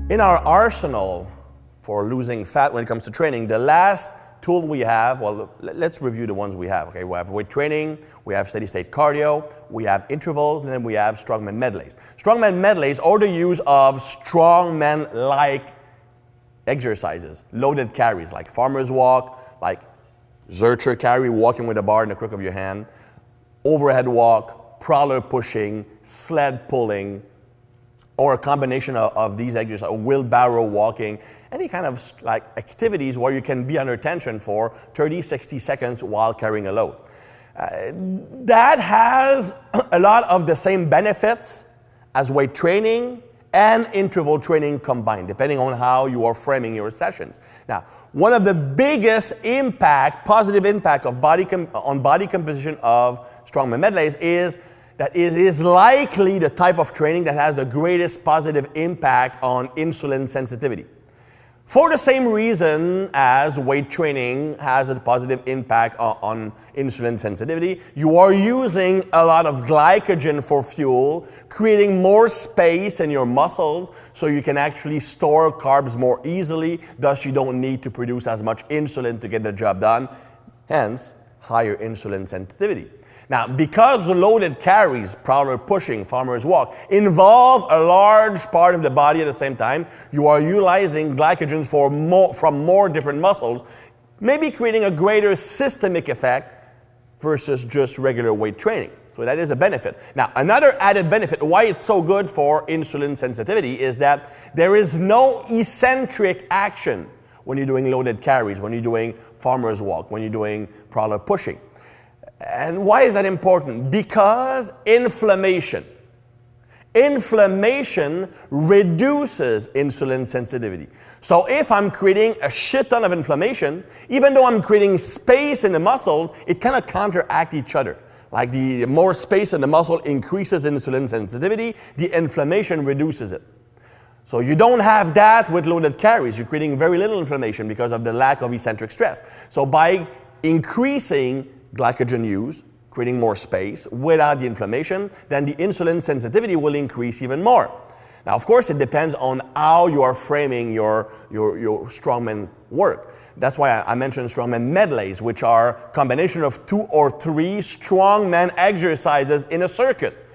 In our arsenal for losing fat when it comes to training, the last tool we have, well, let's review the ones we have. Okay, we have weight training, we have steady state cardio, we have intervals, and then we have Strongman Medleys. Strongman Medleys are the use of strongman-like exercises, loaded carries like farmer's walk, like Zercher carry, walking with a bar in the crook of your hand, overhead walk, prowler pushing, sled pulling, or a combination of these exercises, wheelbarrow walking, any kind of like activities where you can be under tension for 30, 60 seconds while carrying a load. That has a lot of the same benefits as weight training and interval training combined, depending on how you are framing your sessions. Now, one of the biggest positive impact of on body composition of Strongman Medleys is that it is likely the type of training that has the greatest positive impact on insulin sensitivity. For the same reason as weight training has a positive impact on insulin sensitivity, you are using a lot of glycogen for fuel, creating more space in your muscles so you can actually store carbs more easily, thus you don't need to produce as much insulin to get the job done, hence higher insulin sensitivity. Now, because loaded carries, prowler pushing, farmer's walk, involve a large part of the body at the same time, you are utilizing glycogen from more different muscles, maybe creating a greater systemic effect versus just regular weight training. So that is a benefit. Now, another added benefit, why it's so good for insulin sensitivity, is that there is no eccentric action when you're doing loaded carries, when you're doing farmer's walk, when you're doing prowler pushing. And why is that important? Because inflammation reduces insulin sensitivity. So if I'm creating a shit ton of inflammation, even though I'm creating space in the muscles, it kind of counteract each other. Like the more space in the muscle increases insulin sensitivity, the inflammation reduces it. So you don't have that with loaded carries. You're creating very little inflammation because of the lack of eccentric stress. So by increasing glycogen use, creating more space without the inflammation, then the insulin sensitivity will increase even more. Now, of course, it depends on how you are framing your strongman work. That's why I mentioned Strongman Medleys, which are a combination of 2 or 3 strongman exercises in a circuit,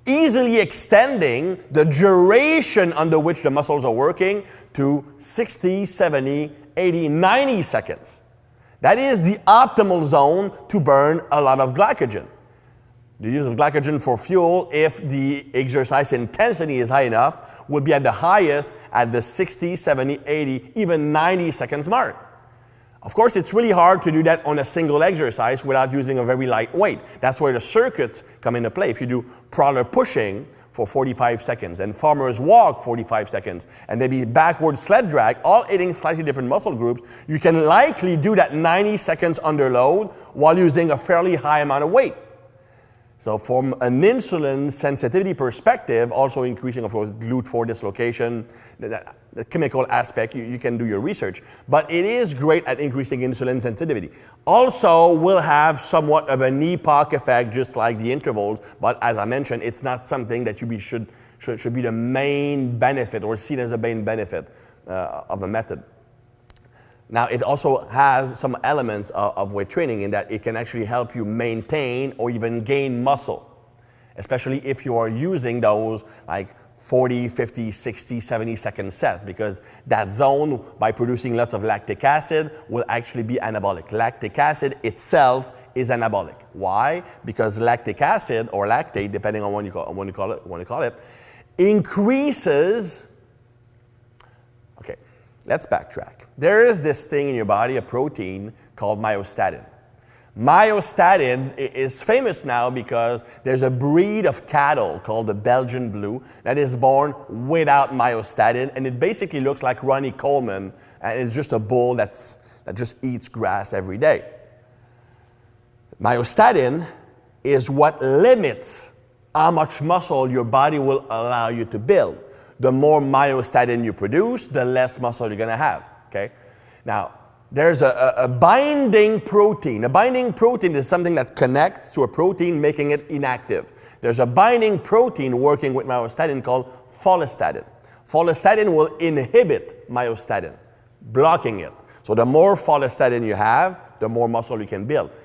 easily extending the duration under which the muscles are working to 60, 70, 80, 90 seconds. That is the optimal zone to burn a lot of glycogen. The use of glycogen for fuel, if the exercise intensity is high enough, would be at the highest at the 60, 70, 80, even 90 seconds mark. Of course, it's really hard to do that on a single exercise without using a very light weight. That's where the circuits come into play. If you do prowler pushing for 45 seconds and farmer's walk 45 seconds and maybe backward sled drag, all hitting slightly different muscle groups, you can likely do that 90 seconds under load while using a fairly high amount of weight. So from an insulin sensitivity perspective, also increasing, of course, glute 4 dislocation, the chemical aspect, you can do your research. But it is great at increasing insulin sensitivity. Also will have somewhat of an epoch effect, just like the intervals. But as I mentioned, it's not something that should be the main benefit or seen as a main benefit of the method. Now, it also has some elements of weight training in that it can actually help you maintain or even gain muscle, especially if you are using those like 40, 50, 60, 70 second sets, because that zone, by producing lots of lactic acid, will actually be anabolic. Lactic acid itself is anabolic. Why? Because lactic acid or lactate, depending on what you call it, increases. Okay, let's backtrack. There is this thing in your body, a protein called myostatin. Myostatin is famous now because there's a breed of cattle called the Belgian Blue that is born without myostatin, and it basically looks like Ronnie Coleman, and it's just a bull that just eats grass every day. Myostatin is what limits how much muscle your body will allow you to build. The more myostatin you produce, the less muscle you're going to have. Okay? Now, there's a binding protein. A binding protein is something that connects to a protein, making it inactive. There's a binding protein working with myostatin called follistatin. Follistatin will inhibit myostatin, blocking it. So the more follistatin you have, the more muscle you can build.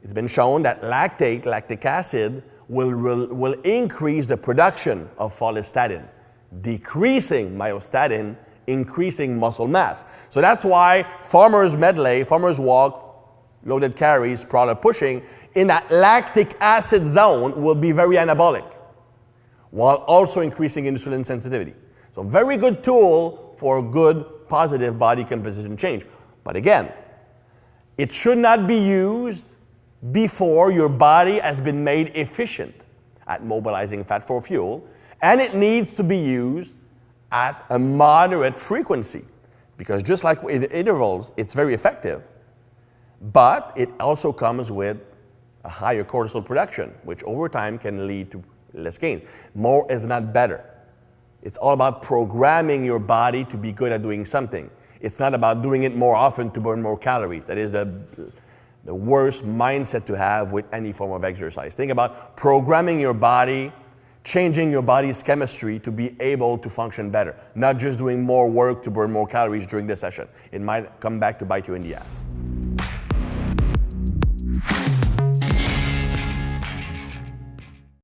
It's been shown that lactic acid, will increase the production of follistatin, decreasing myostatin, increasing muscle mass. So that's why farmers medley, farmers walk, loaded carries, prowler pushing, in that lactic acid zone will be very anabolic, while also increasing insulin sensitivity. So very good tool for good, positive body composition change. But again, it should not be used before your body has been made efficient at mobilizing fat for fuel, and it needs to be used at a moderate frequency, because just like in intervals, it's very effective, but it also comes with a higher cortisol production, which over time can lead to less gains. More is not better. It's all about programming your body to be good at doing something. It's not about doing it more often to burn more calories. That is the worst mindset to have with any form of exercise. Think about programming your body, changing your body's chemistry to be able to function better, not just doing more work to burn more calories during the session. It might come back to bite you in the ass.